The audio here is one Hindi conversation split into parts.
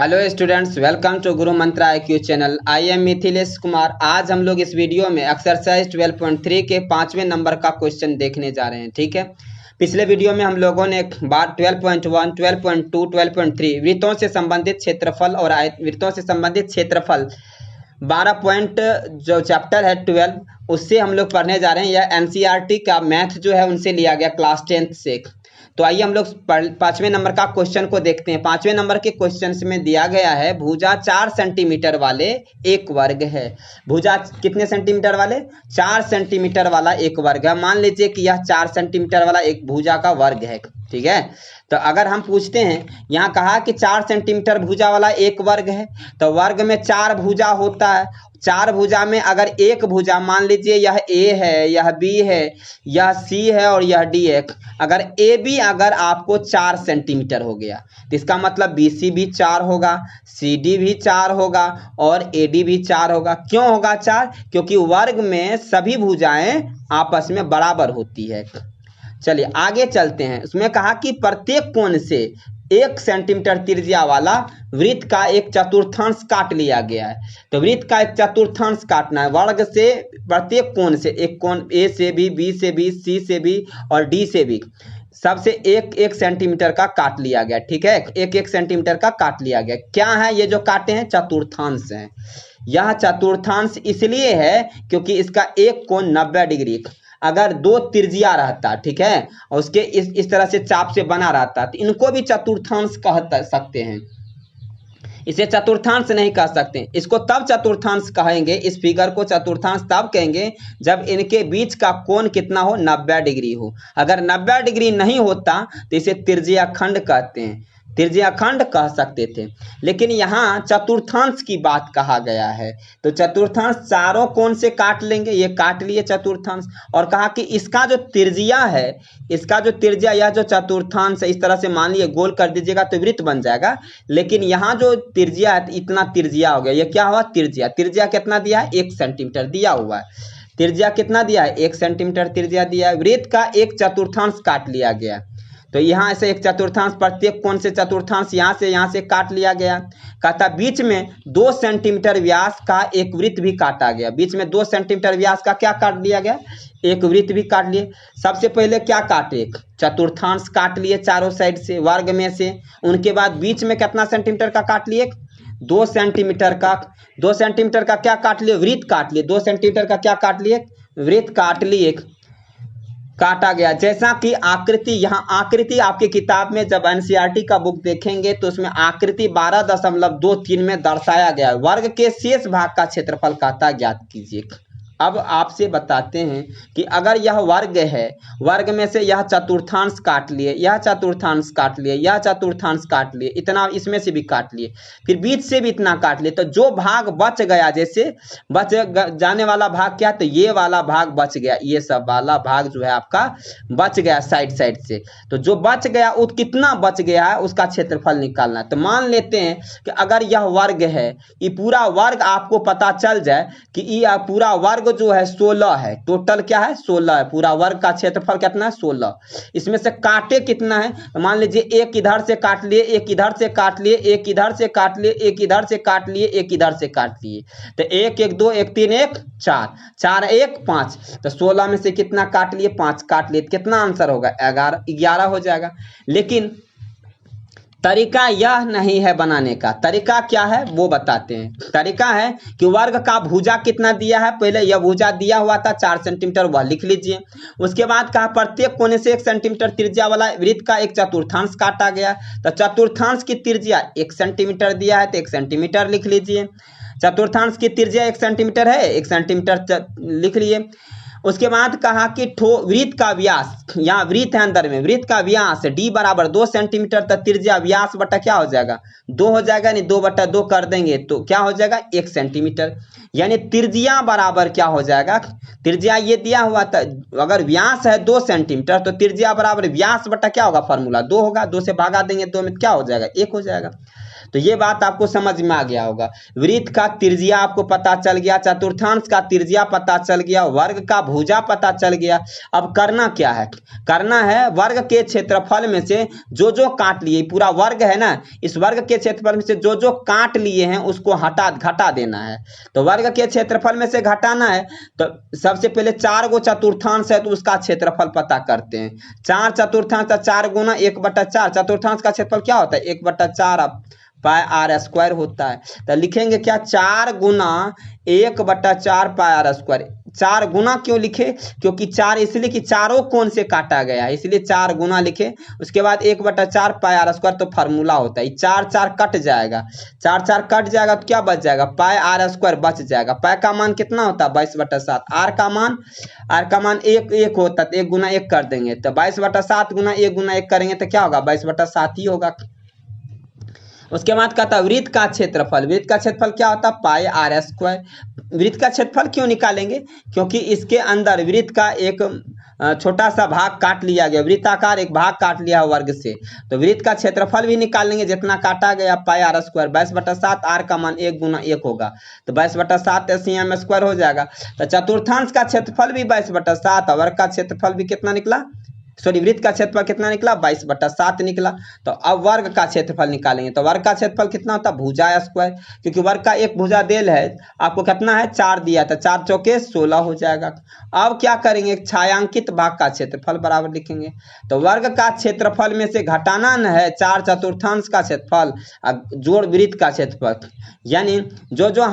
Hello students, welcome to Guru Mantra IQ channel. I am Mithilesh Kumar. आज हम लोग इस वीडियो में एक्सरसाइज 12.3 के 5वें नंबर का क्वेश्चन देखने जा रहे हैं। ठीक है, पिछले वीडियो में हम लोगों ने एक बार 12.1, 12.2, 12.3 वृत्तों से संबंधित क्षेत्रफल और वृत्तों से संबंधित क्षेत्रफल 12 पॉइंट जो चैप्टर है 12 उससे हम लोग पढ़ने जा रहे हैं। यह NCERT का मैथ जो है उनसे लिया गया क्लास 10th से। तो आइए हम लोग 5वें नंबर का क्वेश्चन को देखते हैं। 5वें नंबर के क्वेश्चन में दिया गया है भुजा 4 सेंटीमीटर वाले एक वर्ग है। भुजा कितने सेंटीमीटर वाले? 4 सेंटीमीटर वाला एक वर्ग है। मान लीजिए कि यह 4 सेंटीमीटर वाला एक भुजा का वर्ग है। ठीक है, तो अगर हम पूछते हैं, यहाँ कहा कि 4 सेंटीमीटर भुजा वाला एक वर्ग है, तो वर्ग में 4 भुजा होता है। 4 भुजा में अगर एक भुजा, मान लीजिए यह A है, यह B है, यह C है और यह D है। अगर AB अगर आपको 4 सेंटीमीटर हो गया तो इसका मतलब BC भी 4 होगा, CD भी 4 होगा और AD भी 4 होगा। क्यों होगा 4? क्योंकि वर्ग में सभी भुजाएं आपस में बराबर होती है। चलिए आगे चलते हैं। उसमें कहा कि प्रत्येक कोण से 1 सेंटीमीटर त्रिज्या वाला वृत्त का एक चतुर्थांश काट लिया गया है। तो वृत्त का एक चतुर्थांश काटना है। वर्ग से प्रत्येक कोण से, एक कोण A से भी, B से भी, C से भी और D से भी, सबसे 1 सेंटीमीटर का काट लिया गया। ठीक है, 1 सेंटीमीटर का काट लिया गया। क्या है ये जो काटे हैं? चतुर्थांश है। यह चतुर्थांश इसलिए है क्योंकि इसका एक कोण 90 डिग्री, अगर 2 त्रिज्या रहता, ठीक है, और उसके इस तरह से चाप से बना रहता तो इनको भी चतुर्थांश कह सकते हैं। इसे चतुर्थांश नहीं कह सकते। इसको तब चतुर्थांश कहेंगे, इस फिगर को चतुर्थांश तब कहेंगे जब इनके बीच का कोण कितना हो? 90 डिग्री हो। अगर 90 डिग्री नहीं होता तो इसे त्रिज्याखंड कहते हैं, त्रिज्याखंड कह सकते थे। लेकिन यहाँ चतुर्थांश की बात कहा गया है, तो चतुर्थांश चारों कोण से काट लेंगे। ये काट लिए चतुर्थांश, और कहा कि इसका जो त्रिज्या है, इसका जो त्रिज्या, यह जो चतुर्थांश है, इस तरह से मान लिए गोल कर दीजिएगा तो वृत्त बन जाएगा। लेकिन यहाँ जो त्रिज्या है, इतना त्रिज्या हो गया। ये क्या हुआ? त्रिज्या। त्रिज्या कितना दिया है? 1 सेंटीमीटर दिया हुआ है। त्रिज्या कितना दिया है? 1 सेंटीमीटर त्रिज्या दिया है। वृत्त का एक चतुर्थांश काट लिया गया। तो यहाँ से एक चतुर्थांश, प्रत्येक कोण से चतुर्थांश यहाँ से काट लिया गया। कहता बीच में 2 सेंटीमीटर व्यास का एक वृत्त भी काटा गया। बीच में 2 सेंटीमीटर व्यास का क्या काट लिया गया? एक वृत्त भी काट लिए। सबसे पहले क्या काटे? चतुर्थांश काट लिए चारों साइड से, वर्ग में से। उनके बाद बीच में कितना सेंटीमीटर का काट लिए? 2 सेंटीमीटर का। 2 सेंटीमीटर का क्या काट लिए? वृत्त काट लिए। 2 सेंटीमीटर का क्या काट लिए? वृत्त काट लिए, काटा गया। जैसा कि आकृति, यहाँ आकृति आपकी किताब में जब NCERT का बुक देखेंगे तो उसमें आकृति 12.23 में दर्शाया गया है। वर्ग के शेष भाग का क्षेत्रफल कहता ज्ञात कीजिए। अब आपसे बताते हैं कि अगर यह वर्ग है, वर्ग में से यह चतुर्थांश काट लिए, यह चतुर्थांश काट लिए, यह चतुर्थांश काट लिए, इतना इसमें से भी काट लिए, फिर बीच से भी इतना काट लिए, तो जो भाग बच गया, जैसे बच जाने वाला भाग क्या? तो ये वाला भाग बच गया। ये सब वाला भाग जो है आपका बच गया साइड से। तो जो बच गया वो कितना बच गया है उसका क्षेत्रफल निकालना है। तो मान लेते हैं कि अगर यह वर्ग है, ये पूरा वर्ग आपको पता चल जाए कि ये पूरा वर्ग जो है 16 है। टोटल क्या है? 16 है। पूरा वर्ग का क्षेत्रफल कितना है? 16। इसमें से काटे कितना है? मान लीजिए एक इधर से काट लिए, एक इधर से काट लिए, एक इधर से काट लिए, एक इधर से काट लिए, एक इधर से काट लिए। तो 1 1 2 1 3 1 4, 4 1 5। तो 16 में से कितना काट लिए? 5 काट लिए। कितना आंसर होगा? 11 हो जाएगा। लेकिन तरीका यह नहीं है बनाने का। तरीका क्या है वो बताते हैं। तरीका है कि वर्ग का भुजा कितना दिया है, पहले यह भुजा दिया हुआ था 4 सेंटीमीटर, वह लिख लीजिए। उसके बाद कहा प्रत्येक कोने से 1 सेंटीमीटर त्रिज्या वाला वृत्त का एक चतुर्थांश काटा गया। तो चतुर्थांश की त्रिज्या 1 सेंटीमीटर दिया है तो 1 सेंटीमीटर लिख लीजिए। चतुर्थांश की त्रिज्या 1 सेंटीमीटर है, 1 सेंटीमीटर लिख लिए। उसके बाद कहा कि वृत्त का व्यास, यहाँ वृत्त है अंदर में, वृत्त का व्यास D बराबर 2 सेंटीमीटर, तक त्रिज्या व्यास बटा क्या हो जाएगा? 2 हो जाएगा। नहीं, 2/2 कर देंगे तो क्या हो जाएगा? 1 सेंटीमीटर। यानी त्रिज्या बराबर क्या हो जाएगा? त्रिज्या ये दिया हुआ था, अगर व्यास है 2 सेंटीमीटर तो त्रिज्या बराबर व्यास बटा क्या होगा? फॉर्मूला 2 होगा। 2 से भागा देंगे, 2 में क्या हो जाएगा? 1 हो जाएगा। तो ये बात आपको समझ में आ गया होगा। वृत्त का त्रिज्या आपको पता चल गया, चतुर्थांश का त्रिज्या पता चल गया, वर्ग का भुजा पता चल गया। अब करना क्या है, करना है वर्ग के क्षेत्रफल में से जो जो काट लिए, पूरा वर्ग है ना, इस वर्ग के क्षेत्रफल में से जो जो काट लिए हैं उसको घटा देना है। तो वर्ग के क्षेत्रफल में से घटाना है तो सबसे पहले 4 गो चतुर्थांश है तो उसका क्षेत्रफल पता करते हैं। 4 चतुर्थांश 4 गुना 1/4, चतुर्थांश का क्षेत्रफल क्या होता है 1/4 पाई आर स्क्वायर होता है। तो लिखेंगे क्या 4 गुना 1/4 पाई आर स्क्वायर। 4 गुना क्यों लिखे, क्योंकि 4 इसलिए कि चारों कोण से काटा गया है, इसलिए 4 गुना लिखे। उसके बाद 1/4 पाई आर स्क्वायर, तो फार्मूला होता है 4 कट जाएगा, 4 कट जाएगा तो क्या बच जाएगा पाई आर स्क्वायर बच जाएगा। पाई का मान कितना होता है 22/7, आर का मान 1 होता है तो 1 गुना 1 कर देंगे तो 22/7 गुना 1 गुना 1 करेंगे तो क्या होगा 22/7 ही होगा। उसके बाद कहता है वृत्त का क्षेत्रफल, वृत्त का क्षेत्रफल क्या होता है पाई आर स्क्वायर। वृत्त का क्षेत्रफल क्यों निकालेंगे, क्योंकि इसके अंदर वृत्त का एक छोटा सा भाग काट लिया गया, वृत्ताकार एक भाग काट लिया वर्ग से, तो वृत्त का क्षेत्रफल भी निकालेंगे जितना काटा गया पाई आर स्क्वायर। 22/7 आर का मान 1 गुना 1 होगा तो 22/7 SEM स्क्वायर हो जाएगा। तो चतुर्थांश का क्षेत्रफल भी 22/7, वर्ग का क्षेत्रफल भी कितना निकला, सॉरी वृत्त का क्षेत्रफल कितना निकला 22/7 निकला। तो अब वर्ग का क्षेत्रफल निकालेंगे तो वर्ग का क्षेत्रफल कितना होता है भुजा स्क्वायर, क्योंकि वर्ग का एक भुजा देल है आपको कितना है 4 दिया था, 4 चौके 16 हो जाएगा। अब क्या करेंगे छायांकित भाग का क्षेत्रफल बराबर लिखेंगे। तो वर्ग का क्षेत्रफल में से घटाना न है 4 चतुर्थांश का क्षेत्रफल जोड़ वृत्त का क्षेत्रफल, यानी जो जो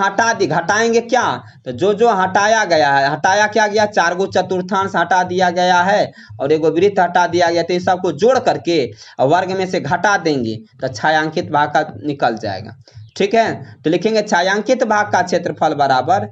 घटाएंगे क्या, तो जो जो हटाया गया है, हटाया क्या गया 4 गो चतुर्थांश हटा दिया गया है और एगो वृत्त हटा दिया गया, तो इस सबको जोड़ करके वर्ग में से घटा देंगे तो छायांकित भाग का निकल जाएगा। ठीक है, तो लिखेंगे छायांकित भाग का क्षेत्रफल बराबर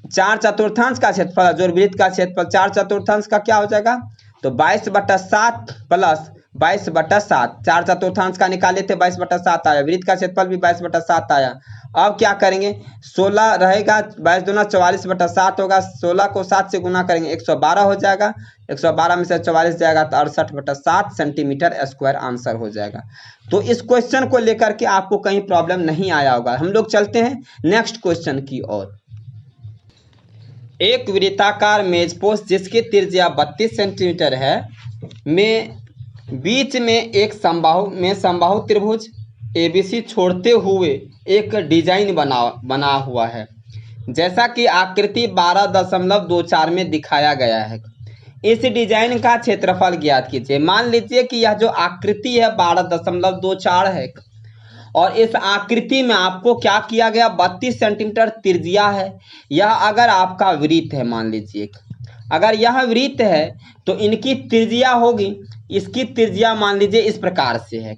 4 चतुर्थांश का क्षेत्रफल जोड़ वृत्त का क्षेत्रफल, 4 चतुर्थांश का क्या हो जाएगा तो 22/7 प्लस 22/7, 4 चतुर्थांश का निकाले थे 22/7 आया, वृत्त का क्षेत्रफल भी 22/7 आया। अब क्या करेंगे 16 रहेगा, 22 दूना 44/7 होगा, 16 को 7 से गुना करेंगे 112 हो जाएगा, 112 में से 44 जाएगा तो 68/7 सेंटीमीटर स्क्वायर आंसर हो जाएगा। तो इस क्वेश्चन को लेकर के आपको कहीं प्रॉब्लम नहीं आया होगा। हम लोग चलते हैं नेक्स्ट क्वेश्चन की ओर। एक वृत्ताकार मेजपोश जिसकी त्रिज्या 32 सेंटीमीटर है में बीच में एक समबाहु त्रिभुज ABC छोड़ते हुए एक डिजाइन बना हुआ है, जैसा कि आकृति 12.24 में दिखाया गया है। इस डिजाइन का क्षेत्रफल ज्ञात कीजिए। मान लीजिए कि यह जो आकृति है 12.24 है और इस आकृति में आपको क्या किया गया 32 सेंटीमीटर त्रिज्या है। यह अगर आपका वृत्त है, मान लीजिए अगर यह वृत्त है तो इनकी त्रिज्या होगी, इसकी त्रिज्या मान लीजिए इस प्रकार से है,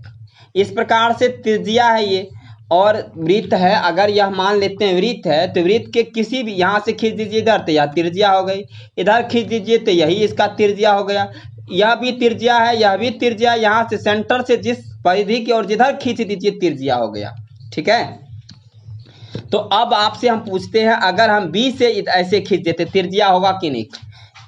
इस प्रकार से त्रिज्या है ये, और वृत्त है अगर यह मान लेते हैं वृत्त है तो वृत्त के किसी भी यहाँ से खींच दीजिए इधर तो यह त्रिज्या हो गई, इधर खींच दीजिए तो यही इसका त्रिज्या हो गया, यह भी त्रिज्या है यह भी त्रिज्या, यहाँ से सेंटर से जिस परिधि की ओर जिधर खींच दीजिए त्रिज्या हो गया। ठीक है, तो अब आपसे हम पूछते हैं अगर हम B से ऐसे खींच देते त्रिज्या होगा कि नहीं,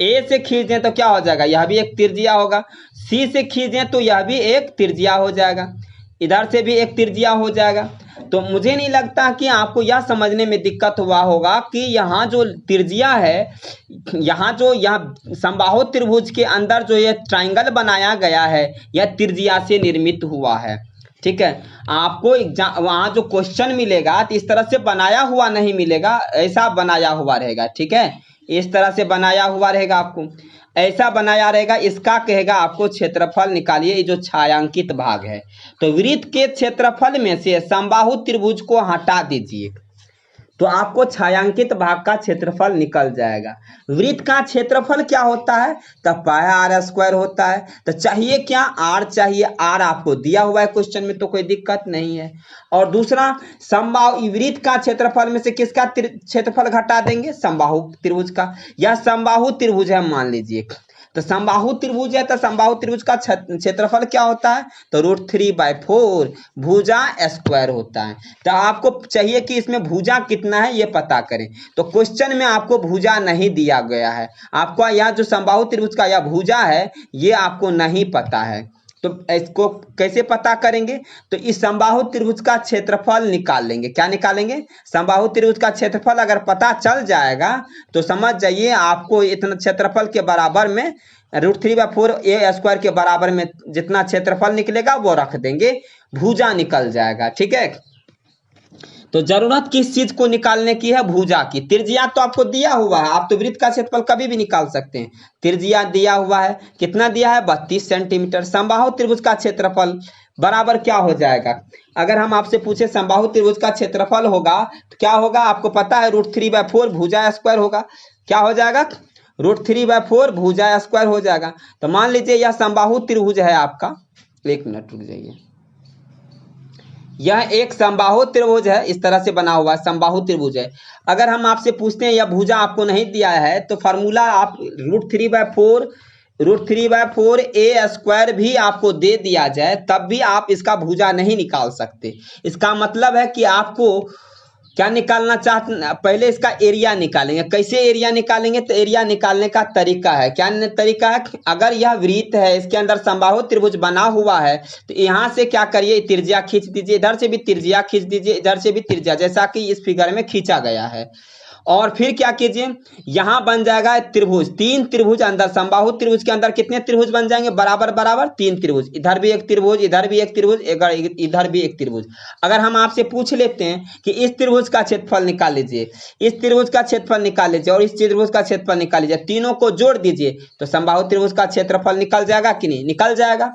A से खींच दें तो क्या हो जाएगा यह भी एक त्रिज्या होगा, C से खींच दें तो यह भी एक त्रिज्या हो जाएगा, इधर से भी एक त्रिज्या हो जाएगा। तो मुझे नहीं लगता कि आपको यह समझने में दिक्कत हुआ होगा कि यहाँ जो त्रिज्या है, यहाँ जो यह समबाहु त्रिभुज के अंदर जो ये ट्रायंगल बनाया गया है यह त्रिज्या से निर्मित हुआ है। ठीक है, आपको वहाँ जो क्वेश्चन मिलेगा तो इस तरह से बनाया हुआ नहीं मिलेगा, ऐसा बनाया हुआ रहेगा। ठीक है, इस तरह से बनाया हुआ रहेगा, आपको ऐसा बनाया रहेगा। इसका कहेगा आपको क्षेत्रफल निकालिए, ये जो छायांकित भाग है। तो वृत्त के क्षेत्रफल में से समबाहु त्रिभुज को हटा दीजिए तो आपको छायांकित भाग का क्षेत्रफल निकल जाएगा। वृत्त का क्षेत्रफल क्या होता है तो पाई आर स्क्वायर होता है। तो चाहिए क्या आर चाहिए, आर आपको दिया हुआ है क्वेश्चन में तो कोई दिक्कत नहीं है। और दूसरा समबाहु वृत्त का क्षेत्रफल में से किसका क्षेत्रफल घटा देंगे समबाहु त्रिभुज का, यह समबाहु त्रिभुज है मान लीजिए, तो समबाहु त्रिभुज है तो समबाहु त्रिभुज का क्षेत्रफल क्या होता है तो √3/4 भुजा स्क्वायर होता है। तो आपको चाहिए कि इसमें भुजा कितना है ये पता करें, तो क्वेश्चन में आपको भुजा नहीं दिया गया है, आपको यह जो समबाहु त्रिभुज का यह भुजा है ये आपको नहीं पता है। तो इसको कैसे पता करेंगे? तो इस समबाहु त्रिभुज का क्षेत्रफल निकाल लेंगे। क्या निकालेंगे? समबाहु त्रिभुज का क्षेत्रफल अगर पता चल जाएगा तो समझ जाइए आपको इतना क्षेत्रफल के बराबर में √3/4 a स्क्वायर के बराबर में जितना क्षेत्रफल निकलेगा वो रख देंगे, भुजा निकल जाएगा। ठीक है, तो जरूरत किस चीज को निकालने की है? भुजा की। त्रिज्या तो आपको दिया हुआ है, आप तो वृत्त का क्षेत्रफल कभी भी निकाल सकते हैं। त्रिज्या दिया हुआ है, कितना दिया है? 32 सेंटीमीटर। समबाहु त्रिभुज का क्षेत्रफल बराबर क्या हो जाएगा? अगर हम आपसे पूछे समबाहु त्रिभुज का क्षेत्रफल होगा तो क्या होगा? आपको पता है √3/4 भुजा स्क्वायर होगा। क्या हो जाएगा? √3/4 भुजा स्क्वायर हो जाएगा। तो मान लीजिए यह समबाहु त्रिभुज है आपका, एक मिनट रुक जाइए, यह एक समबाहु त्रिभुज है, इस तरह से बना हुआ समबाहु त्रिभुज है। अगर हम आपसे पूछते हैं यह भुजा आपको नहीं दिया है तो फार्मूला आप √3/4 a स्क्वायर भी आपको दे दिया जाए तब भी आप इसका भुजा नहीं निकाल सकते। इसका मतलब है कि आपको क्या निकालना चाहते, पहले इसका एरिया निकालेंगे। कैसे एरिया निकालेंगे? तो एरिया निकालने का तरीका है, क्या तरीका है? अगर यह वृत्त है, इसके अंदर समबाहु त्रिभुज बना हुआ है तो यहाँ से क्या करिए, त्रिज्या खींच दीजिए, इधर से भी त्रिज्या खींच दीजिए, इधर से भी त्रिज्या, जैसा कि इस फिगर में खींचा गया है। और फिर क्या कीजिए, यहां बन जाएगा त्रिभुज, 3 त्रिभुज अंदर, समबाहु त्रिभुज के अंदर कितने त्रिभुज बन जाएंगे? बराबर बराबर 3 त्रिभुज, इधर भी एक त्रिभुज, इधर भी एक त्रिभुज, इधर भी एक त्रिभुज। अगर हम आपसे पूछ लेते हैं कि इस त्रिभुज का क्षेत्रफल निकाल लीजिए, इस त्रिभुज का क्षेत्रफल निकाल लीजिए और इस त्रिभुज का क्षेत्रफल निकाल लीजिए, तीनों को जोड़ दीजिए तो समबाहु त्रिभुज का क्षेत्रफल निकल जाएगा कि नहीं? निकल जाएगा।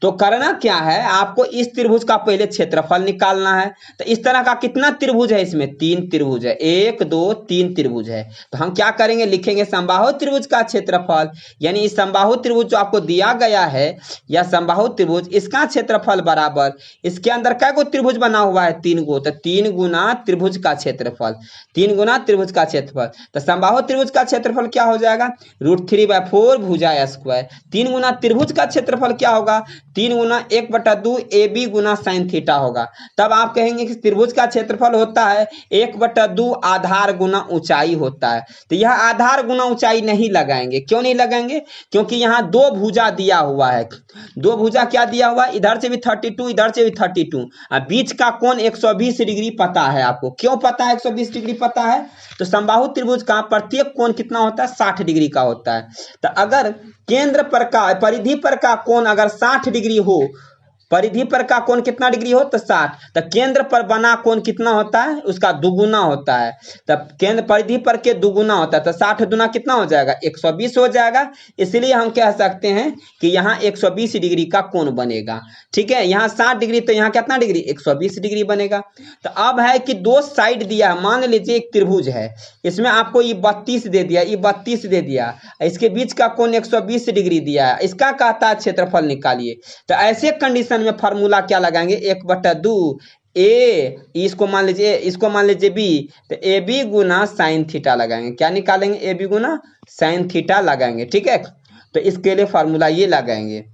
तो करना क्या है, आपको इस त्रिभुज का पहले क्षेत्रफल निकालना है। तो इस तरह का कितना त्रिभुज है? इसमें 3 त्रिभुज है, 1 2 3 त्रिभुज है। तो हम क्या करेंगे, लिखेंगे समबाहु त्रिभुज का क्षेत्रफल, यानी इस समबाहु त्रिभुज जो आपको दिया गया है या समबाहु त्रिभुज, इसका क्षेत्रफल बराबर, इसके अंदर कै गो त्रिभुज बना हुआ है? 3 गो, तो 3 गुना त्रिभुज का क्षेत्रफल, 3 गुना त्रिभुज का क्षेत्रफल। तो समबाहु त्रिभुज का क्षेत्रफल क्या हो जाएगा? √3/4 भुजा स्क्वायर। 3 गुना त्रिभुज का क्षेत्रफल क्या होगा? 3 गुना 1/2 AB गुना साइन थीटा होगा। तब आप कहेंगे कि त्रिभुज का क्षेत्रफल होता है 1/2 आधार गुना ऊंचाई होता है। तो यह आधार गुना ऊंचाई नहीं लगाएंगे। क्यों नहीं लगाएंगे? क्योंकि यहाँ 2 भुजा दिया हुआ है। 2 भुजा क्या दिया हुआ है? इधर से भी 32, इधर से भी 32, बीच का कोण 120 डिग्री पता है आपको। क्यों पता है 120 डिग्री पता है? तो समबाहु त्रिभुज का प्रत्येक कोण कितना होता है? 60 डिग्री का होता है। तो अगर केंद्र पर का, परिधि पर का कोण अगर 60 डिग्री हो, परिधि पर का कोण कितना डिग्री हो? तो 60। तो केंद्र पर बना कोण कितना होता है? उसका दुगुना होता है। तब केंद्र परिधि पर के दुगुना होता है, तो 60 दुना कितना हो जाएगा? 120 हो जाएगा। इसलिए हम कह सकते हैं कि यहाँ 120 डिग्री का कोण बनेगा। ठीक है, यहाँ 60 डिग्री, तो यहाँ कितना डिग्री? 120 डिग्री बनेगा। तो अब है कि 2 साइड दिया है, मान लीजिए एक त्रिभुज है, इसमें आपको ये 32 दे दिया, ये 32 दे दिया, इसके बीच का कोण 120 डिग्री दिया है, इसका कहता है क्षेत्रफल निकालिए। तो ऐसे कंडीशन में फार्मूला क्या लगाएंगे? 1/2 ए, इसको मान लीजिए बी, तो ए बी गुना साइन थीटा लगाएंगे। क्या निकालेंगे? ए बी गुना साइन थीटा लगाएंगे। ठीक है, तो इसके लिए फार्मूला ये लगाएंगे।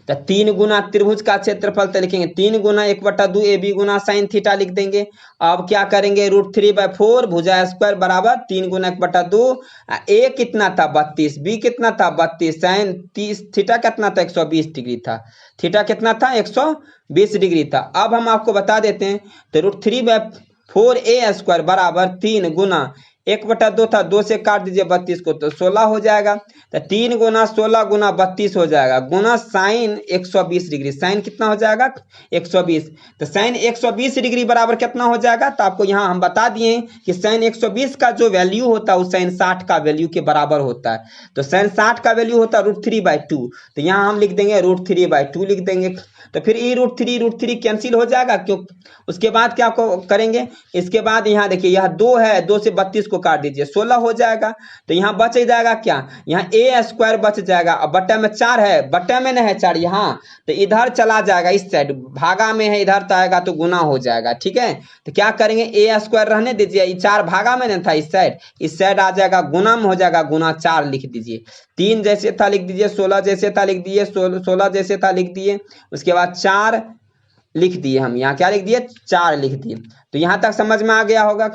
तो 3 गुना त्रिभुज का क्षेत्रफल तो लिखेंगे 3 गुना 1/2 ए बी गुना साइन थीटा लिख देंगे। अब क्या करेंगे? √3/4 भुजा स्क्वायर बराबर 3 गुना 1/2, ए कितना था? 32, बी कितना था? 32, साइन 30, थीटा कितना था? 120 डिग्री था। थीटा कितना था? 120 डिग्री था। अब हम आपको बता देते हैं, तो √3/4 ए स्क्वायर बराबर 3 गुना 1/2 था, 2 से काट दीजिए 32 को, तो 16 हो जाएगा। तो 3 गुना 16 गुना 32 हो जाएगा, गुना साइन 120 डिग्री। साइन कितना हो जाएगा? 120। तो साइन 120 डिग्री बराबर कितना हो जाएगा? तो आपको यहाँ हम बता दिए कि साइन 120 का जो वैल्यू होता है वो साइन 60 का वैल्यू के बराबर होता है। तो साइन 60 का वैल्यू होता है √3/2, तो यहाँ हम लिख देंगे √3/2 लिख देंगे। तो फिर ये √3 कैंसिल हो जाएगा। क्यों? उसके बाद क्या करेंगे? इसके बाद यहाँ देखिए, यह 2 है, 2 से 32 को काट दीजिए, 16 हो जाएगा। तो यहाँ बच जाएगा क्या? यहाँ ए स्क्वायर बच जाएगा। अब बट्टा में 4 है, बट्टा में नहीं है 4 यहाँ, तो इधर चला जाएगा, इस साइड भागा में है, इधर तो आएगा तो गुना हो जाएगा। ठीक है, तो क्या करेंगे? ए स्क्वायर रहने दीजिए, ये 4 भागा में नहीं था, इस साइड आ जाएगा, गुना में हो जाएगा, गुना 4 लिख दीजिए। 3 जैसे था लिख दीजिए, 16 जैसे था लिख दिए, 16 जैसे था लिख दिए, उसके बाद 4 लिख दिए। हम यहाँ क्या लिख दिए? 4 लिख दिए। तो यहाँ तक समझ में आ गया होगा।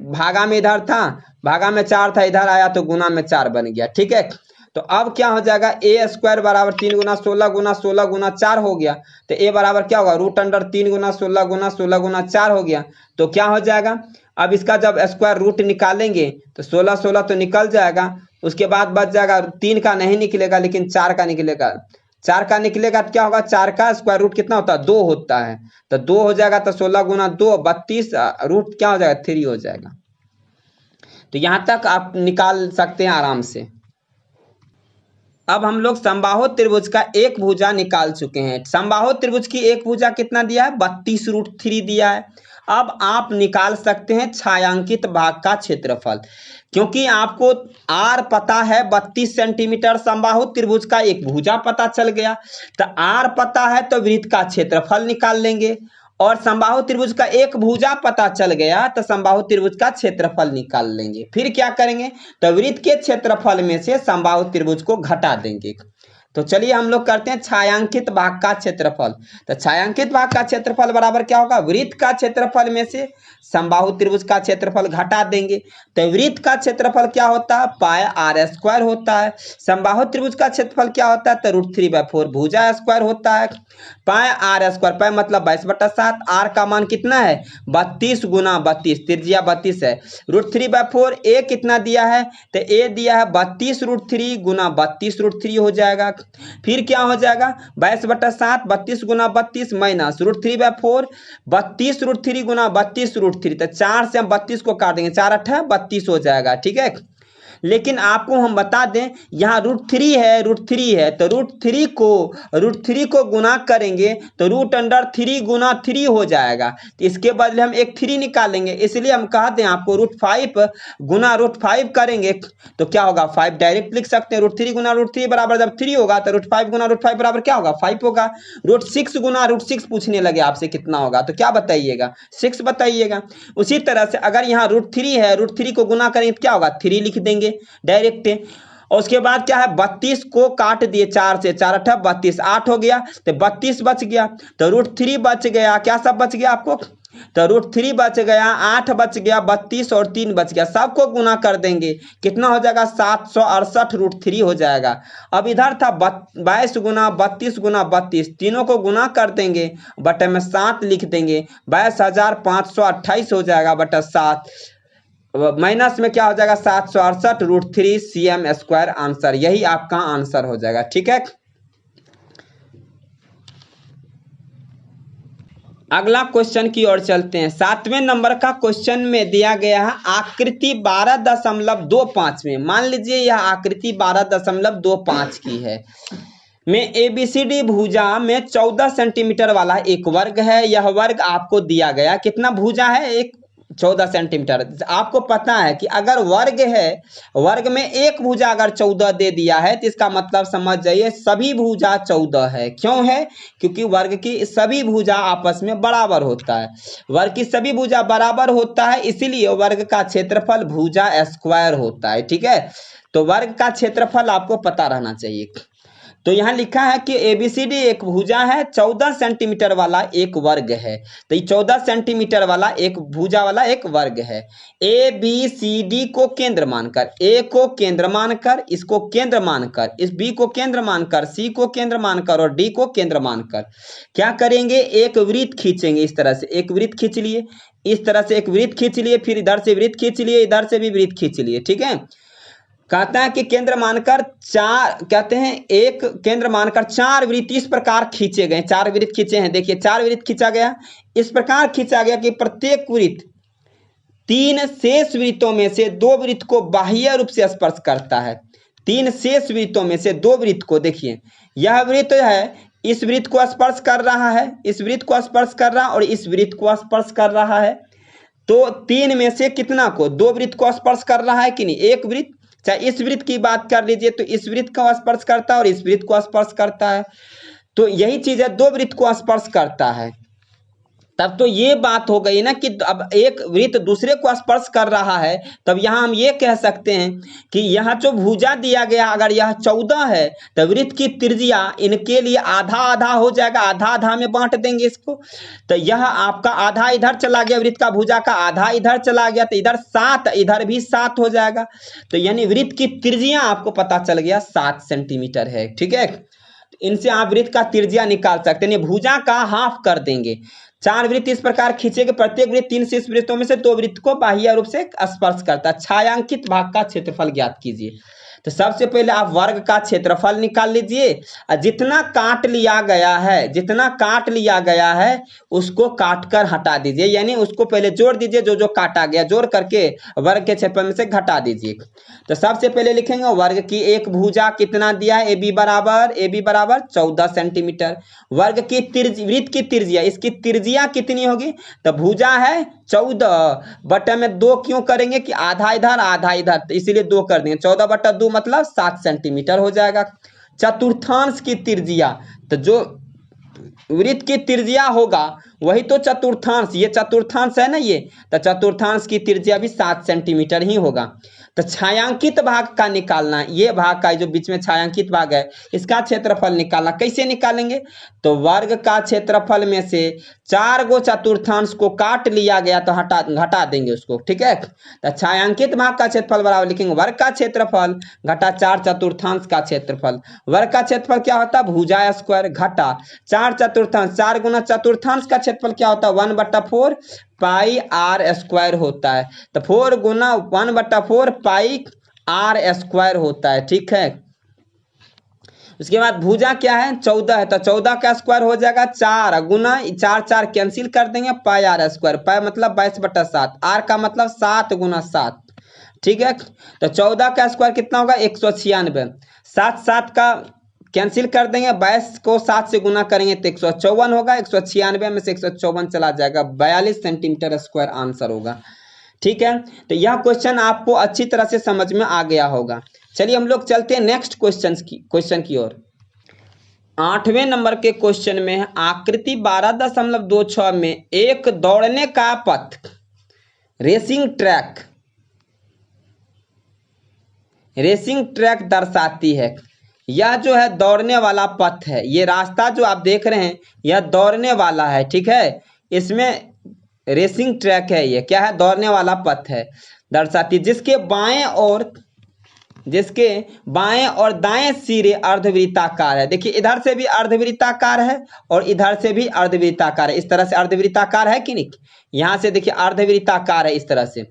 भागा में इधर था, भागा में 4 था, इधर आया तो गुना में 4 बन गया। ठीक है, तो अब क्या हो जाएगा, ए स्क्वायर बराबर 3 गुना 16 गुना 16 गुना 4 हो गया। तो ए बराबर क्या होगा, रूट अंडर 3 गुना 16 गुना 16 गुना 4 हो गया। तो क्या हो जाएगा, अब इसका जब स्क्वायर रूट निकालेंगे तो 16 16 तो निकल जाएगा, उसके बाद बच जाएगा 3 का नहीं निकलेगा लेकिन 4 का निकलेगा। 4 का निकलेगा तो क्या होगा, 4 का स्क्वायर रूट कितना होता है, 2 होता है। तो 2 हो जाएगा, तो 16 गुना 2 32, रूट क्या हो जाएगा, 3 हो जाएगा। तो यहां तक आप निकाल सकते हैं आराम से। अब हम लोग समबाहु त्रिभुज का एक भुजा निकाल चुके हैं। समबाहु त्रिभुज की एक भुजा कितना दिया है, 32√3 दिया है। अब आप निकाल सकते हैं छायांकित भाग का क्षेत्रफल, क्योंकि आपको आर पता है 32 सेंटीमीटर, समबाहु त्रिभुज का एक भुजा पता चल गया। तो आर पता है तो वृत्त का क्षेत्रफल निकाल लेंगे, और समबाहु त्रिभुज का एक भुजा पता चल गया तो समबाहु त्रिभुज का क्षेत्रफल निकाल लेंगे। फिर क्या करेंगे, तो वृत्त के क्षेत्रफल में से समबाहु त्रिभुज को घटा देंगे। तो चलिए हम लोग करते हैं छायांकित भाग का क्षेत्रफल। तो छायांकित भाग का क्षेत्रफल बराबर क्या होगा, वृत्त का क्षेत्रफल में से समबाहु त्रिभुज का क्षेत्रफल घटा देंगे। तो वृत्त का क्षेत्रफल क्या होता है, पाई आर स्क्वायर होता है। समबाहु त्रिभुज का क्षेत्रफल क्या होता है, तो √3/4 भुजा स्क्वायर होता है। पाई आर स्क्वायर, पाई मतलब 22/7, आर का मान कितना है, 32 गुना 32, त्रिज्या 32 है। √3/4, ए कितना दिया है, तो ए दिया है 32√3 गुना 32√3 हो जाएगा। फिर क्या हो जाएगा, 22/7, 32 गुना 32 माइनस √3/4, 32√3 गुना 32√3। तो 4 से हम 32 को काट देंगे, 4 8 32 हो जाएगा, ठीक है। लेकिन आपको हम बता दें यहाँ √3 है, √3 है, तो √3 को गुना करेंगे तो √3 गुना 3 हो जाएगा। तो इसके बदले हम एक 3 निकालेंगे, इसलिए हम कहते हैं आपको √5 गुना √5 करेंगे तो क्या होगा, 5 डायरेक्ट लिख सकते हैं। √3 गुना √3 बराबर जब 3 होगा तो √5 गुना √5 बराबर क्या होगा, 5 होगा। √6 गुना √6 पूछने लगे आपसे कितना होगा, तो क्या बताइएगा, 6 बताइएगा। उसी तरह से अगर यहाँ √3 है, √3 को गुना करेंगे तो क्या होगा, 3 लिख देंगे डायरेक्ट। और उसके बाद क्या है, 32 को काट दिए 4 से, 4 8 32, 8 हो गया, तो 32 बच गया। तो √3 बच गया, क्या सब बच गया आपको, तो √3 बच गया, 8 बच गया, 32 और 3 बच गया। सबको गुना कर देंगे, कितना हो जाएगा, 768 √3 हो जाएगा। अब इधर था 22 गुना 32 गुना 32, तीनों को गुना कर देंगे, बटे में 7 लिख देंगे, 22,528 हो जाएगा बटा 7, माइनस में क्या हो जाएगा, 768 √3 cm स्क्वायर आंसर। यही आपका आंसर हो जाएगा, ठीक है। अगला क्वेश्चन की ओर चलते हैं। 7वें नंबर का क्वेश्चन में दिया गया है आकृति 12.25 में। मान लीजिए यह आकृति 12.25 की है, में ABCD भुजा में 14 सेंटीमीटर वाला एक वर्ग है। यह वर्ग आपको दिया गया, कितना भुजा है, एक 14 सेंटीमीटर। आपको पता है कि अगर वर्ग है, वर्ग में एक भुजा अगर 14 दे दिया है तो इसका मतलब समझ जाइए सभी भुजा 14 है। क्यों है, क्योंकि वर्ग की सभी भुजा आपस में बराबर होता है। वर्ग की सभी भुजा बराबर होता है, इसीलिए वर्ग का क्षेत्रफल भुजा स्क्वायर होता है, ठीक है। तो वर्ग का क्षेत्रफल आपको पता रहना चाहिए। तो यहाँ लिखा है कि ABCD एक भुजा है, 14 सेंटीमीटर वाला एक वर्ग है। तो ये 14 सेंटीमीटर वाला एक भुजा वाला एक वर्ग है। ABCD को केंद्र मानकर, A को केंद्र मानकर, इसको केंद्र मानकर, इस B को केंद्र मानकर, C को केंद्र मानकर और D को केंद्र मानकर क्या करेंगे, एक वृत्त खींचेंगे। इस तरह से एक वृत्त खींच लिए, इस तरह से एक वृत्त खींच लिए, फिर इधर से वृत्त खींच लिए, इधर से भी वृत्त खींच लिए, ठीक है। कहता है कि केंद्र मानकर चार, कहते हैं एक केंद्र मानकर 4 वृत्त इस प्रकार खींचे गए। 4 वृत्त खींचे हैं, देखिए 4 वृत्त खींचा गया, इस प्रकार खींचा गया कि प्रत्येक वृत्त 3 शेष वृत्तों में से 2 वृत्त को बाह्य रूप से स्पर्श करता है। 3 शेष वृत्तों में से 2 वृत्त को, देखिए यह वृत्त है, इस वृत्त को स्पर्श कर रहा है, इस वृत्त को स्पर्श कर रहा है और इस वृत्त को स्पर्श कर रहा है। तो 3 में से कितना को, 2 वृत्त को स्पर्श कर रहा है कि नहीं, एक वृत्त। चाहे इस वृत्त की बात कर लीजिए तो इस वृत्त को स्पर्श करता है और इस वृत्त को स्पर्श करता है। तो यही चीज है, 2 वृत्त को स्पर्श करता है। तब तो ये बात हो गई ना कि अब एक वृत्त दूसरे को स्पर्श कर रहा है, तब यहाँ हम ये कह सकते हैं कि यहाँ जो भुजा दिया गया अगर यह 14 है तो वृत्त की त्रिज्या इनके लिए आधा आधा हो जाएगा, आधा आधा में बांट देंगे इसको। तो यह आपका आधा इधर चला गया, वृत्त का भुजा का आधा इधर चला गया, तो इधर 7, इधर भी 7 हो जाएगा। तो यानी वृत्त की त्रिज्या आपको पता चल गया 7 सेंटीमीटर है। ठीक है, इनसे आप वृत्त का त्रिज्या निकाल सकते हैं। भुजा का हाफ कर देंगे। 4 वृत्त इस प्रकार खींचेंगे, प्रत्येक वृत्त 3 शीर्ष वृत्तों में से 2 वृत्त को बाह्य रूप से स्पर्श करता है। छायांकित भाग का क्षेत्रफल ज्ञात कीजिए। तो सबसे पहले आप वर्ग का क्षेत्रफल निकाल लीजिए, और जितना काट लिया गया है, जितना काट लिया गया है उसको काट कर हटा दीजिए, यानी उसको पहले जोड़ दीजिए, जो जो काटा गया जोड़ करके वर्ग के क्षेत्रफल में से घटा दीजिए। तो सबसे पहले लिखेंगे वर्ग की एक भुजा कितना दिया है, ए बी बराबर 14 सेंटीमीटर। वर्ग की वृत्त की त्रिज्या, इसकी त्रिज्या कितनी होगी, तो भुजा है 14 बटा में 2 क्यों करेंगे कि आधा इधर आधा इधर, तो इसीलिए 2 कर देंगे। 14 बटा 2 मतलब 7 सेंटीमीटर हो जाएगा। चतुर्थांश की त्रिज्या, तो जो वृत्त की त्रिज्या होगा वही तो चतुर्थांश, ये चतुर्थांश है ना ये, तो चतुर्थांश की त्रिज्या भी 7 सेंटीमीटर ही होगा। तो छायांकित भाग का निकालना, ये भाग का जो बीच में छायांकित भाग है इसका क्षेत्रफल निकालना। कैसे निकालेंगे, तो वर्ग का क्षेत्रफल में से 4 गो चतुर्थांश को काट लिया गया तो घटा देंगे उसको। ठीक है, तो छायांकित भाग का क्षेत्रफल बराबर लिखेंगे वर्ग का क्षेत्रफल घटा 4 चतुर्थांश का क्षेत्रफल। वर्ग का क्षेत्रफल क्या होता है, भुजा स्क्वायर घटा 4 चतुर्थांश, 4 गुना चतुर्थांश का क्षेत्रफल क्या होता है 1/4 पाई आर स्क्वायर होता है। तो 4 गुना 1/4 पाई आर स्क्वायर होता है। ठीक है, उसके बाद भुजा क्या है 14 है, तो 14 का स्क्वायर हो जाएगा 4 गुना 4 कैंसिल कर देंगे, पाई आर स्क्वायर, पाई मतलब 22/7, आर का मतलब 7 गुना 7। ठीक है, तो 14 का स्क्वायर कितना होगा 196, 7 का कैंसिल कर देंगे, 22 को 7 से गुना करेंगे तो 154 होगा, 196 में से 154 चला जाएगा, 42 सेंटीमीटर स्क्वायर आंसर होगा। ठीक है, तो यह क्वेश्चन आपको अच्छी तरह से समझ में आ गया होगा। चलिए हम लोग चलते हैं नेक्स्ट क्वेश्चन की ओर। 8वें नंबर के क्वेश्चन में है आकृति 12.26 में एक दौड़ने का पथ रेसिंग ट्रैक दर्शाती है। यह जो है दौड़ने वाला पथ है, ये रास्ता जो आप देख रहे हैं यह दौड़ने वाला है। ठीक है, इसमें रेसिंग ट्रैक है, ये क्या है दौड़ने वाला पथ है दर्शाती, जिसके बाएं और दाएं सिरे अर्धवृत्ताकार है। देखिए इधर से भी अर्धवृत्ताकार है और इधर से भी अर्धवृत्ताकार है, इस तरह से अर्धवृत्ताकार है कि नहीं, यहाँ से देखिए अर्धवृत्ताकार है इस तरह से।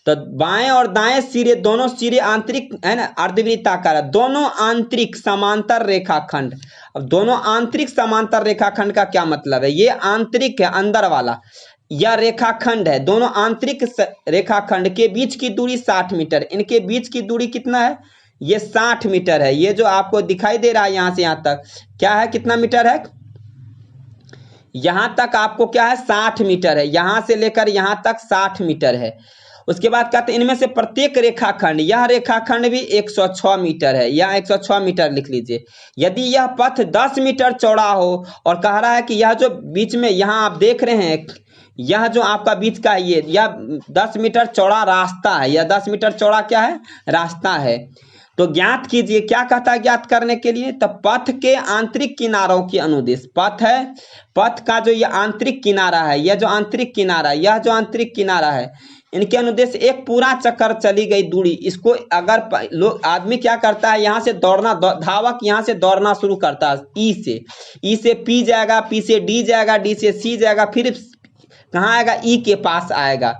तो बाएं और दाएं सिरे, दोनों सिरे आंतरिक है ना अर्धवृत्ताकार है, दोनों आंतरिक समांतर रेखाखंड। अब दोनों आंतरिक समांतर रेखाखंड का क्या मतलब है, ये आंतरिक है अंदर वाला, यह रेखाखंड है, दोनों आंतरिक रेखाखंड के बीच की दूरी 60 मीटर, इनके बीच की दूरी कितना है, ये 60 मीटर है। ये जो आपको दिखाई दे रहा है यहाँ से यहाँ तक क्या है, कितना मीटर है, यहाँ तक आपको क्या है 60 मीटर है, यहाँ से लेकर यहाँ तक 60 मीटर है। उसके बाद कहते हैं इनमें से प्रत्येक रेखाखंड, यह रेखाखंड भी 106 मीटर है, यह 106 मीटर लिख लीजिए। यदि यह पथ 10 मीटर चौड़ा हो और कह रहा है कि यह जो बीच में यहाँ आप देख रहे हैं, यह जो आपका बीच का है यह 10 मीटर चौड़ा रास्ता है, यह 10 मीटर चौड़ा क्या है रास्ता है, तो ज्ञात कीजिए। क्या कहता है ज्ञात करने के लिए, तो पथ के आंतरिक किनारों की अनुदिश, पथ है, पथ का जो ये आंतरिक किनारा है, यह जो आंतरिक किनारा है, यह जो आंतरिक किनारा है, इनके अनुदेश एक पूरा चक्कर चली गई दूरी, इसको अगर लोग आदमी क्या करता है यहाँ से दौड़ना, धावक यहाँ से दौड़ना शुरू करता है, ई से पी जाएगा, पी से डी जाएगा, डी से सी जाएगा, फिर कहाँ आएगा ई के पास आएगा,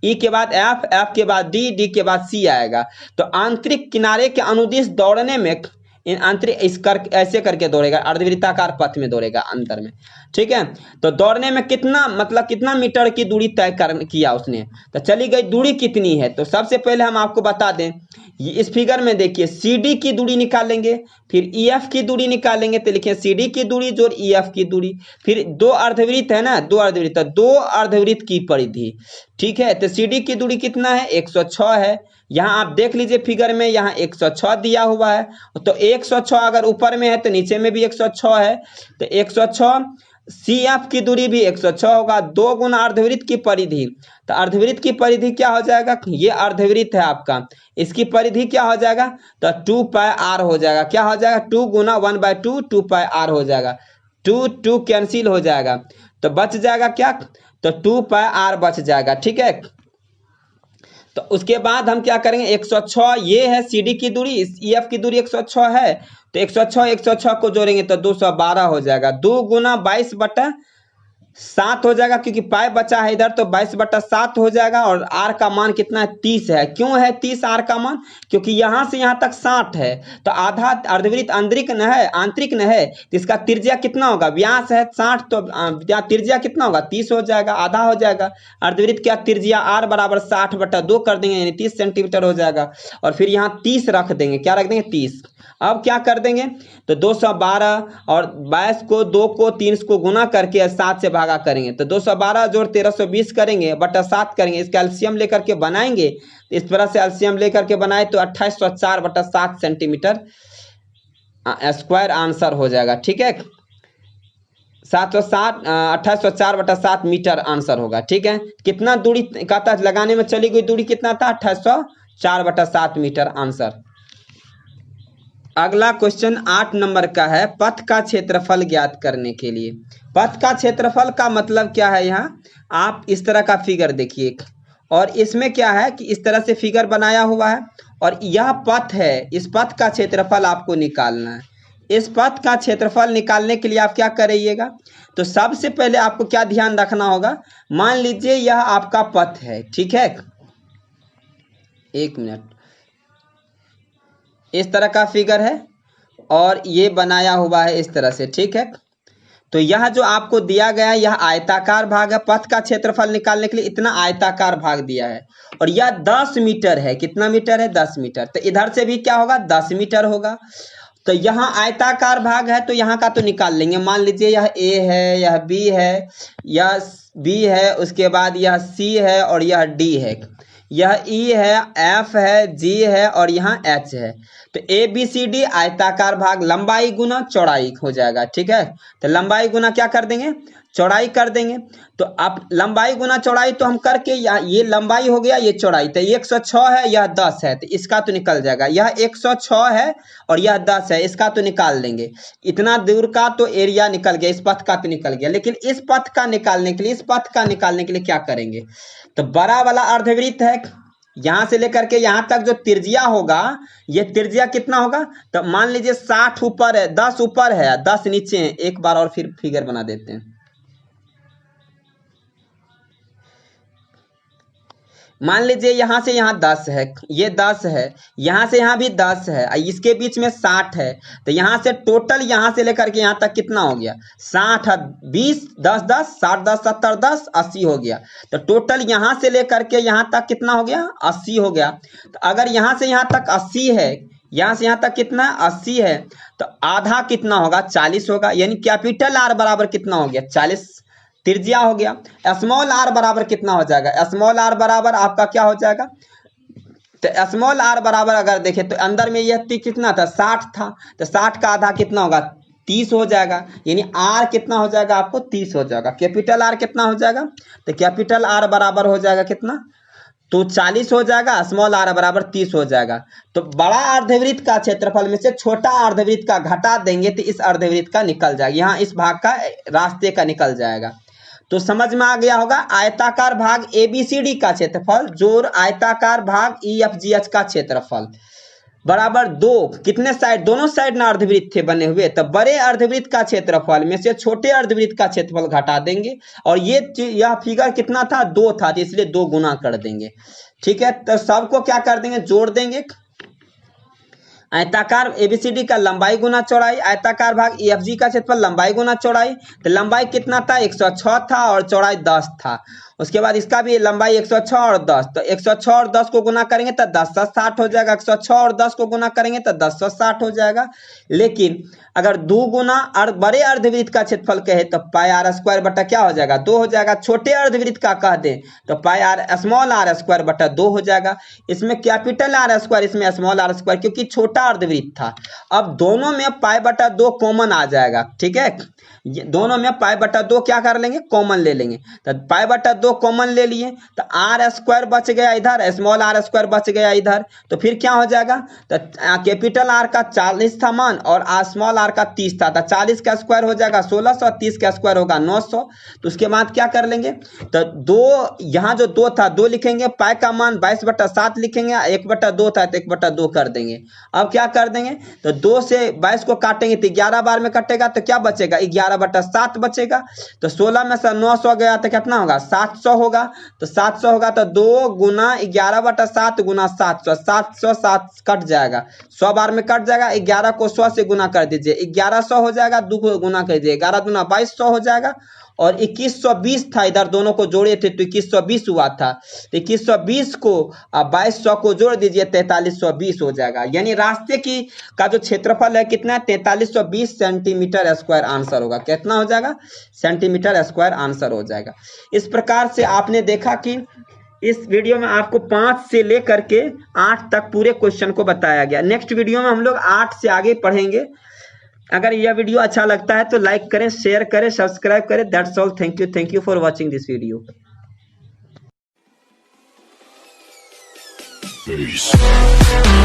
ई के बाद एफ, एफ के बाद डी, डी के बाद सी आएगा। तो आंतरिक किनारे के अनुदिश दौड़ने में इन आंतरिक ऐसे करके दौड़ेगा, अर्धवृत्ताकार पथ में दौड़ेगा अंदर में। ठीक है, तो दौड़ने में कितना मतलब कितना मीटर की दूरी तय किया उसने, तो चली गई दूरी कितनी है। तो सबसे पहले हम आपको बता दें, इस फिगर में देखिए CD की दूरी निकालेंगे, फिर EF की दूरी निकालेंगे, तो लिखें CD की दूरी जोड़ EF की दूरी, फिर 2 अर्धवृत्त है ना, 2 अर्धवृत्त, 2 अर्धवृत्त की परिधि। ठीक है, तो CD की दूरी कितना है 106 है, यहाँ आप देख लीजिए फिगर में यहाँ 106 दिया हुआ है, तो 106 अगर ऊपर में है तो नीचे में भी 106 है, तो 106 सी एफ की दूरी भी 106 होगा। 2 गुना अर्धवृत्त की परिधि, तो अर्धवृत्त की परिधि क्या हो जाएगा, ये अर्धवृत्त है आपका, इसकी परिधि क्या हो जाएगा, तो 2 पाई आर हो जाएगा। क्या हो जाएगा, 2 गुना 1/2 2 पाई आर हो जाएगा। 2 कैंसिल हो जाएगा तो बच जाएगा क्या, तो 2 पाई आर बच जाएगा। ठीक है, तो उसके बाद हम क्या करेंगे, 106 ये है CD की दूरी, ई एफ की दूरी 106 है, तो 106 को जोड़ेंगे तो 212 हो जाएगा। 2 गुना 22/7 हो जाएगा, क्योंकि पाई बचा है इधर तो 22/7 हो जाएगा। और आर का मान कितना है, 30 है। क्यों है 30 आर का मान, क्योंकि यहां से यहां तक 60 है, तो आधा अर्धवृत्त आंतरिक न है, आंतरिक न है, तो इसका त्रिज्या कितना होगा, व्यास है 60, तो त्रिज्या कितना होगा, 30 हो जाएगा, आधा हो जाएगा। अर्धवृत्त का त्रिज्या आर बराबर 60/2 कर देंगे, यानी 30 सेंटीमीटर हो जाएगा। और फिर यहाँ 30 रख देंगे, क्या रख देंगे, 30। अब क्या कर देंगे, तो 212 और 22 को 2 को 3 को गुना करके 7 से भागा करेंगे, तो 212 जोड़ 1320 करेंगे बटा 7 करेंगे, इसका एलसीएम लेकर के बनाएंगे। इस तरह से एलसीएम लेकर के बनाए तो 2804/7 सेंटीमीटर स्क्वायर आंसर हो जाएगा। ठीक है, 2804/7 मीटर आंसर होगा। ठीक है, कितना दूरी कहता है, लगाने में चली गई दूरी कितना था, 2804/7 मीटर आंसर। अगला क्वेश्चन 8 नंबर का है, पथ का क्षेत्रफल ज्ञात करने के लिए। पथ का क्षेत्रफल का मतलब क्या है, यहाँ आप इस तरह का फिगर देखिए, और इसमें क्या है कि इस तरह से फिगर बनाया हुआ है, और यह पथ है, इस पथ का क्षेत्रफल आपको निकालना है। इस पथ का क्षेत्रफल निकालने के लिए आप क्या करिएगा, तो सबसे पहले आपको क्या ध्यान रखना होगा, मान लीजिए यह आपका पथ है। ठीक है, एक मिनट, इस तरह का फिगर है और ये बनाया हुआ है इस तरह से। ठीक है, तो यह जो आपको दिया गया है यह आयताकार भाग है। पथ का क्षेत्रफल निकालने के लिए इतना आयताकार भाग दिया है, और यह 10 मीटर है। कितना मीटर है, 10 मीटर। तो इधर से भी क्या होगा, 10 मीटर होगा। तो यहाँ आयताकार भाग है तो यहाँ का तो निकाल लेंगे। मान लीजिए यह A है, यह B है, यह B है, उसके बाद यह C है और यह D है, यह E है, F है, G है और यहाँ H है। तो ABCD आयताकार भाग, लंबाई गुना चौड़ाई हो जाएगा। ठीक है, तो लंबाई गुना क्या कर देंगे, चौड़ाई कर देंगे। तो अब लंबाई गुना चौड़ाई तो हम करके, ये लंबाई हो गया, ये चौड़ाई, तो 106 है, यह 10 है, तो इसका तो निकल जाएगा। यह 106 है और यह 10 है, इसका तो निकाल देंगे। इतना दूर का तो एरिया निकल गया, इस पथ का तो निकल गया। लेकिन इस पथ का निकालने के लिए, इस पथ का निकालने के लिए क्या करेंगे, तो बड़ा वाला अर्धवृत्त है, यहां से लेकर के यहां तक जो त्रिज्या होगा, ये त्रिज्या कितना होगा, तो मान लीजिए 60 ऊपर है, 10 ऊपर है, 10 नीचे है। एक बार और फिर फिगर बना देते हैं। मान लीजिए यहां से यहां 10 है, ये 10 है, यहां से यहां भी 10 है, इसके बीच में 60 है, तो यहां से टोटल यहां से लेकर के यहां तक कितना हो गया, 60, 20, 10, 10, 60, 10, 70, 10, 80 हो गया। तो टोटल यहां से लेकर के यहां तक कितना हो गया, 80 हो गया। तो अगर यहां से यहां तक 80 है, यहां से यहां तक कितना 80 है, तो आधा कितना होगा, 40 होगा। यानी कैपिटल आर बराबर कितना हो गया, 40 त्रिज्या हो गया। स्मॉल आर बराबर कितना हो जाएगा, स्मॉल आर बराबर आपका क्या हो जाएगा, तो स्मॉल आर बराबर अगर देखें तो अंदर में यह कितना था, 60 था, तो 60 का आधा कितना होगा, 30 हो जाएगा। यानी आर कितना हो जाएगा आपको, 30 हो जाएगा। कैपिटल आर कितना हो जाएगा, तो कैपिटल आर बराबर हो जाएगा कितना, तो 40 हो जाएगा, स्मॉल आर बराबर 30 हो जाएगा। तो बड़ा अर्धवृत्त का क्षेत्रफल में से छोटा अर्धवृत्त का घटा देंगे तो इस अर्धवृत्त का निकल जाएगा, यहाँ इस भाग का रास्ते का निकल जाएगा। तो समझ में आ गया होगा, आयताकार भाग ABCD का क्षेत्रफल जोड़ आयताकार भाग EFGH का क्षेत्रफल बराबर 2, कितने साइड, दोनों साइड ना अर्धवृत्त थे बने हुए, तब बड़े अर्धवृत्त का क्षेत्रफल में से छोटे अर्धवृत्त का क्षेत्रफल घटा देंगे। और यह फिगर कितना था, 2 था, तो इसलिए 2 गुना कर देंगे। ठीक है, तो सबको क्या कर देंगे, जोड़ देंगे। आयताकार ABCD का लंबाई गुना चौड़ाई, आयताकार भाग EFG का क्षेत्रफल लंबाई गुना चौड़ाई, तो लंबाई कितना था, 106 था और चौड़ाई 10 था। उसके बाद इसका भी लंबाई 106 और 10, तो 106 और 10 को गुना करेंगे तो 10 से 60 हो जाएगा। 106 और 10 को गुना करेंगे तो 10 से 60 हो जाएगा। लेकिन अगर 2 गुना और बड़े अर्धवृत्त का क्षेत्रफल कहे तो पाई आर स्क्वायर बटा क्या हो जाएगा, 2 हो जाएगा। छोटे अर्धवृत्त का कह दे तो पाई आर स्मॉल आर स्क्वायर बटा 2 हो जाएगा। इसमें कैपिटल आर स्क्वायर, इसमें स्मॉल आर स्क्वायर, क्योंकि छोटा अर्धवृत्त था। अब दोनों में पाई बटा 2 कॉमन आ जाएगा, ठीक है। दोनों में पाई बटा 2 क्या कर लेंगे, कॉमन ले लेंगे। तो पाई बटा 2 कॉमन ले लिए तो आर स्क्वायर बच गया इधर, स्मॉल आर स्क्वायर बच गया इधर। तो फिर क्या हो जाएगा, तो कैपिटल आर का 40 था मान और स्मॉल आर का 30 था। तो 40 का स्क्वायर हो जाएगा 1600, 30 का स्क्वायर होगा 900। तो उसके बाद क्या कर लेंगे, तो 2 यहाँ जो 2 था 2 लिखेंगे, पाई का मान 22/7 लिखेंगे, 1/2 था तो 1/2 कर देंगे। अब क्या कर देंगे, तो 2 से 22 को काटेंगे तो 11 बार में कटेगा तो क्या बचेगा, 11/7 बचेगा। तो 16 में से 900 गया तो कितना होगा, 700 होगा। तो 700 होगा तो 2 गुना 11/7 गुना 700, 700 7 कट जाएगा, 100 बार में कट जाएगा। 11 को 100 से गुना कर दीजिए, 1100 हो जाएगा। 2 को गुना कर दीजिए, 11 दूना 2200 हो जाएगा। और 2120 था, इधर दोनों को जोड़े थे तो 2120 हुआ था। तो 2120 को 2200 को जोड़ दीजिए, 4320 हो जाएगा। यानी रास्ते की का जो क्षेत्रफल है कितना है, 4320 सेंटीमीटर स्क्वायर आंसर होगा। कितना हो जाएगा, सेंटीमीटर स्क्वायर आंसर हो जाएगा। इस प्रकार से आपने देखा कि इस वीडियो में आपको 5 से लेकर के 8 तक पूरे क्वेश्चन को बताया गया। नेक्स्ट वीडियो में हम लोग 8 से आगे पढ़ेंगे। अगर यह वीडियो अच्छा लगता है तो लाइक करें, शेयर करें, सब्सक्राइब करें। That's all. Thank you for watching this video. Peace.